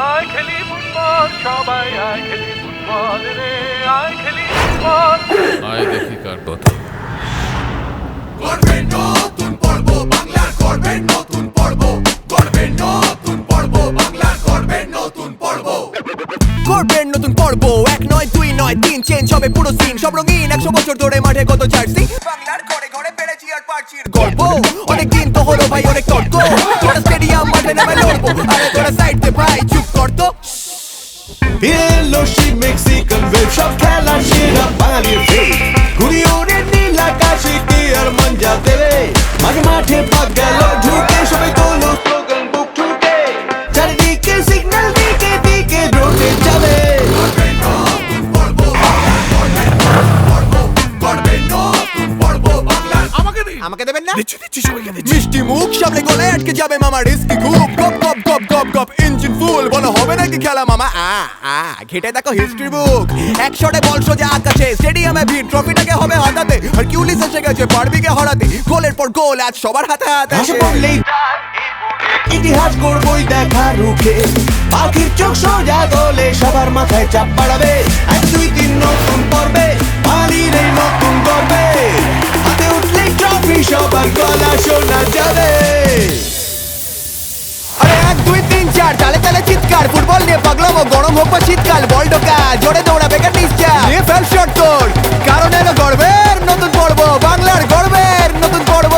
আয় খেলি ফুটবল সবাই আয় খেলি ফুটবল রে আয় খেলি ফুটবল আয় দেখি কার কথা গর্বে নতুন পর্ব বাংলার গর্বে নতুন পর্ব গর্বে নতুন পর্ব বাংলার গর্বে নতুন পর্ব গর্বের নতুন পর্ব 1 নয় 2 নয় 3 চেঞ্জ হবে পুরো সিন সব রঙিন 100 বছর ধরে মাঠে কত জার্সি বাংলার ঘরে ঘরে বেড়েছি আর পারছির গল্প অনেক দিন তো হলো ভাই অনেক তর্ক তোরা স্টেডিয়াম মাঠে নামে লড়বো আরে তোরা সাইড দে ভাই চুপ কর তো এলো সেই মেক্সিকান ওয়েভ সব খেলা সেরা বাঙালির ফেক ঘুরি ওরে নীল আকাশে কে আর মঞ্জা দেবে মাঝে মাঠে পাক গেল ঢুকে সবাই তোলো স্লোগান বুক ঠুকে চারিদিকে সিগন্যাল দিকে দিকে রোটে যাবে গর্বে নতুন পর্ব বাংলার গর্বে নতুন পর্ব গর্বে নতুন পর্ব বাংলার আমাকে দেবেন না মিষ্টি মুখ সামনে গলে আটকে যাবে মামা রিস্কি খুব গপ গপ গপ গপ গপ ইঞ্জিন ফুল বলো হবে নাকি খেলা মামা ঘেটে দেখো হিস্ট্রি বুক এক শটে বল সোজা আকাশে স্টেডিয়ামে ভিড় ট্রফিটাকে হবে হাতাতে হারকিউলিস এসে গেছে পারবিকে হরাতে গোলের পর গোল আজ সবার হাতে হাতে ভাষা বললেই ইতিহাস করবই দেখা রুখে পাখির চোখ সোজা গলে সবার মাথায় চাপ বাড়াবে 1 2 3 নতুন পর্বে বাঙালির এই নতুন গর্বে হাতে উঠলে ট্রফি সবার গলা শোনা যাবে আরে 1 2 3 4 তালে তালে চিৎকার ফুটবল নিয়ে পাগলামো গরম হোক বা শীতকাল বল ঢোকা জোরে দৌড়া বেকার নিশ্চা নিয়ে ফেল শট তোর কারণ এলো গর্বের নতুন পর্ব বাংলার গর্বের নতুন পর্ব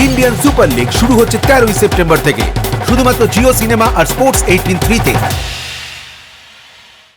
ইন্ডিয়ান সুপার লিগ শুরু হচ্ছে 13ই সেপ্টেম্বর থেকে শুধুমাত্র জিও সিনেমা আর স্পোর্টস 18 তে।